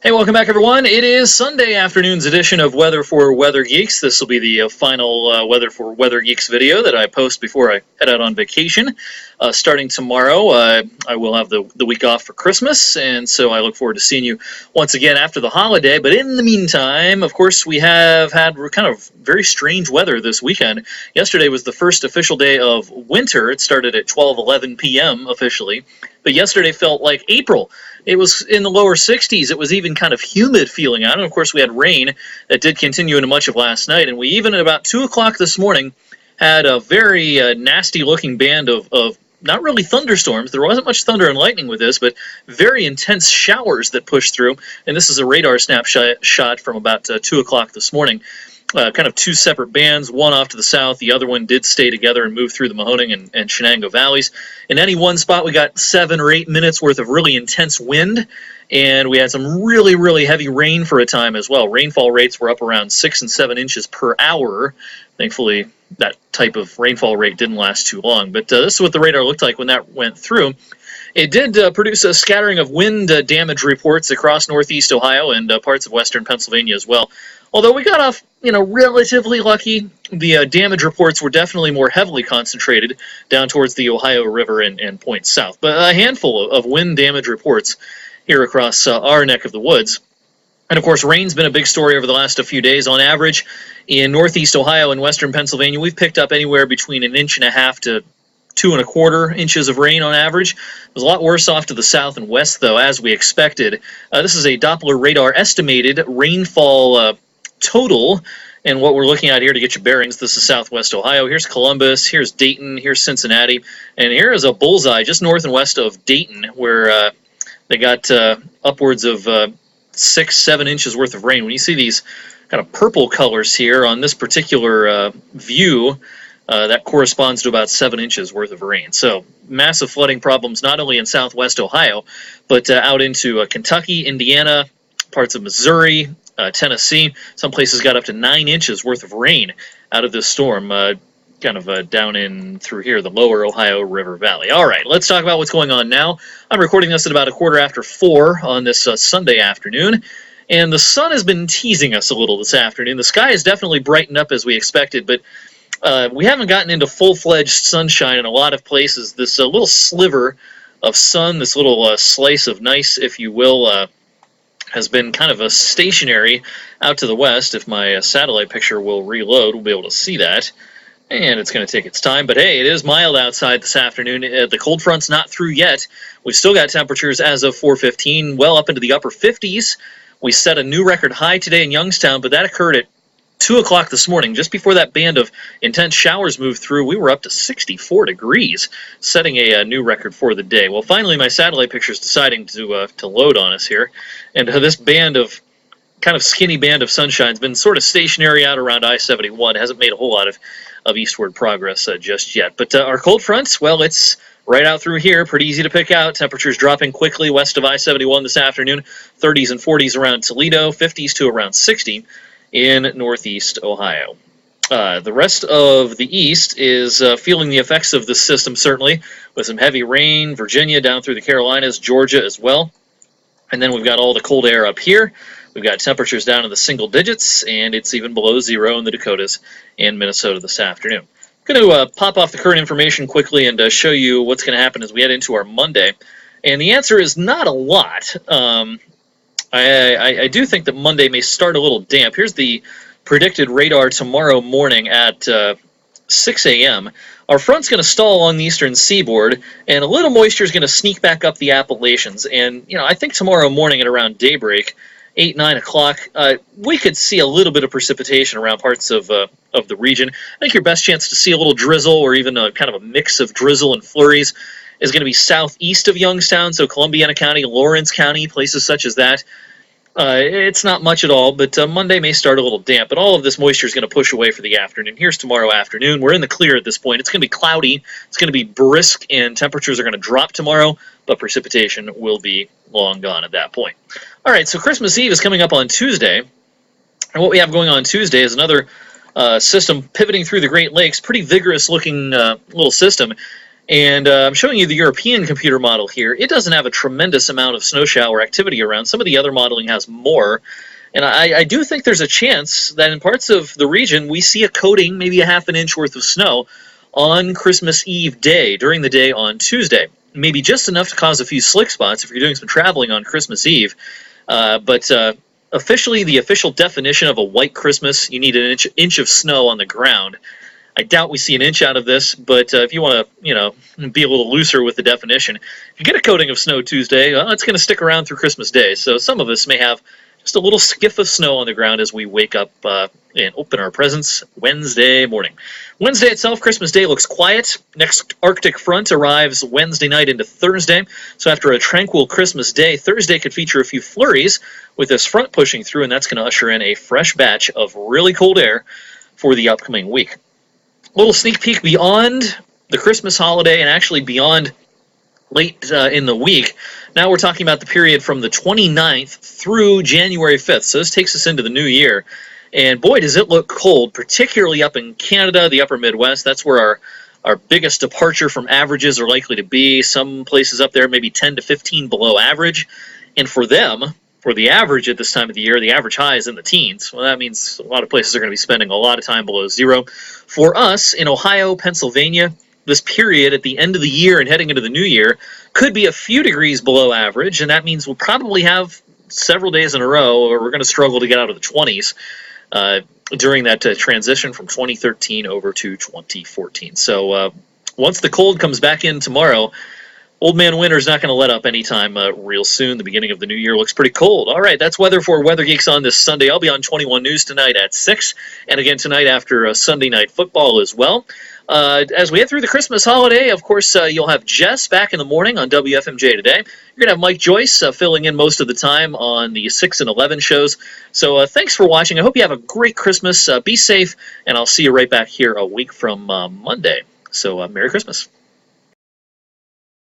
Hey, welcome back, everyone. It is Sunday afternoon's edition of Weather for Weather Geeks. This will be the final Weather for Weather Geeks video that I post before I head out on vacation. Starting tomorrow, I will have the week off for Christmas, and so I look forward to seeing you once again after the holiday. But in the meantime, of course, we have had kind of very strange weather this weekend. Yesterday was the first official day of winter. It started at 12:11 p.m. officially, but yesterday felt like April. It was in the lower 60s. It was even kind of humid feeling out. And, of course, we had rain that did continue into much of last night. And we even at about 2 o'clock this morning had a very nasty-looking band of not really thunderstorms. There wasn't much thunder and lightning with this, but very intense showers that pushed through. And this is a radar snapshot from about 2 o'clock this morning. Kind of two separate bands, one off to the south, the other one did stay together and move through the Mahoning and Shenango valleys. In any one spot, we got 7 or 8 minutes worth of really intense wind, and we had some really, really heavy rain for a time as well. Rainfall rates were up around 6 and 7 inches per hour. Thankfully, that type of rainfall rate didn't last too long, but this is what the radar looked like when that went through. It did produce a scattering of wind damage reports across northeast Ohio and parts of western Pennsylvania as well. Although we got off, relatively lucky, the damage reports were definitely more heavily concentrated down towards the Ohio River and points south. But a handful of wind damage reports here across our neck of the woods. And, of course, rain's been a big story over the last few days. On average, in northeast Ohio and western Pennsylvania, we've picked up anywhere between 1.5 inches to 2.25 inches of rain on average. It was a lot worse off to the south and west, though, as we expected. This is a Doppler radar estimated rainfall total, and what we're looking at here to get you bearings. This is southwest Ohio. Here's Columbus, here's Dayton, here's Cincinnati, and here is a bullseye just north and west of Dayton, where they got upwards of 6-7 inches worth of rain. When you see these kind of purple colors here on this particular view, that corresponds to about 7 inches worth of rain. So massive flooding problems not only in southwest Ohio, but out into Kentucky, Indiana, parts of Missouri, Tennessee. Some places got up to 9 inches worth of rain out of this storm, down in through here, the lower Ohio River Valley. All right, let's talk about what's going on now. I'm recording this at about 4:15 on this Sunday afternoon, and the sun has been teasing us a little this afternoon. The sky has definitely brightened up as we expected, but we haven't gotten into full-fledged sunshine in a lot of places. This little sliver of sun, this little slice of nice, if you will, has been kind of a stationary out to the west. If my satellite picture will reload, we'll be able to see that. And it's going to take its time. But hey, it is mild outside this afternoon. The cold front's not through yet. We've still got temperatures as of 4:15, well up into the upper 50s. We set a new record high today in Youngstown, but that occurred at 2 o'clock this morning. Just before that band of intense showers moved through, we were up to 64 degrees, setting a new record for the day. Well, finally, my satellite picture is deciding to load on us here. And this kind of skinny band of sunshine has been sort of stationary out around I-71. It hasn't made a whole lot of eastward progress just yet. But our cold front, well, it's right out through here, pretty easy to pick out. Temperatures dropping quickly west of I-71 this afternoon, 30s and 40s around Toledo, 50s to around 60 in northeast Ohio. The rest of the east is feeling the effects of this system, certainly, with some heavy rain, Virginia down through the Carolinas, Georgia as well. And then we've got all the cold air up here. We've got temperatures down in the single digits, and it's even below zero in the Dakotas and Minnesota this afternoon. I'm going to pop off the current information quickly and show you what's going to happen as we head into our Monday. And the answer is not a lot. I do think that Monday may start a little damp. Here's the predicted radar tomorrow morning at 6 a.m. Our front's going to stall along the eastern seaboard, and a little moisture is going to sneak back up the Appalachians. And, I think tomorrow morning at around daybreak, 8, 9 o'clock, we could see a little bit of precipitation around parts of the region. I think your best chance to see a little drizzle or even a kind of a mix of drizzle and flurries is going to be southeast of Youngstown, so Columbiana County, Lawrence County, places such as that. It's not much at all, but Monday may start a little damp, but all of this moisture is going to push away for the afternoon. Here's tomorrow afternoon. We're in the clear at this point. It's going to be cloudy. It's going to be brisk, and temperatures are going to drop tomorrow, but precipitation will be long gone at that point. All right, so Christmas Eve is coming up on Tuesday, and what we have going on Tuesday is another system pivoting through the Great Lakes, pretty vigorous-looking little system. And I'm showing you the European computer model here. It doesn't have a tremendous amount of snow shower activity around. Some of the other modeling has more. And I do think there's a chance that in parts of the region we see a coating, maybe a half an inch worth of snow, on Christmas Eve day, during the day on Tuesday. Maybe just enough to cause a few slick spots if you're doing some traveling on Christmas Eve. But officially, the official definition of a white Christmas, you need an inch of snow on the ground. I doubt we see an inch out of this, but if you want to, be a little looser with the definition, if you get a coating of snow Tuesday, well, it's going to stick around through Christmas Day. So some of us may have just a little skiff of snow on the ground as we wake up and open our presents Wednesday morning. Wednesday itself, Christmas Day, looks quiet. Next Arctic front arrives Wednesday night into Thursday. So after a tranquil Christmas Day, Thursday could feature a few flurries with this front pushing through, and that's going to usher in a fresh batch of really cold air for the upcoming week. Little sneak peek beyond the Christmas holiday and actually beyond late in the week. Now we're talking about the period from the 29th through January 5th. So this takes us into the new year. And boy, does it look cold, particularly up in Canada, the upper Midwest. That's where our biggest departure from averages are likely to be. Some places up there maybe 10 to 15 below average. And for them, for the average at this time of the year, the average high is in the teens. Well, that means a lot of places are going to be spending a lot of time below zero. For us in Ohio, Pennsylvania, this period at the end of the year and heading into the new year could be a few degrees below average, and that means we'll probably have several days in a row where we're going to struggle to get out of the 20s during that transition from 2013 over to 2014. So once the cold comes back in tomorrow, Old Man Winter's not going to let up anytime real soon. The beginning of the new year looks pretty cold. All right, that's weather for Weather Geeks on this Sunday. I'll be on 21 News tonight at 6, and again tonight after Sunday Night Football as well. As we head through the Christmas holiday, of course, you'll have Jess back in the morning on WFMJ Today. You're going to have Mike Joyce filling in most of the time on the 6 and 11 shows. So thanks for watching. I hope you have a great Christmas. Be safe, and I'll see you right back here a week from Monday. So Merry Christmas.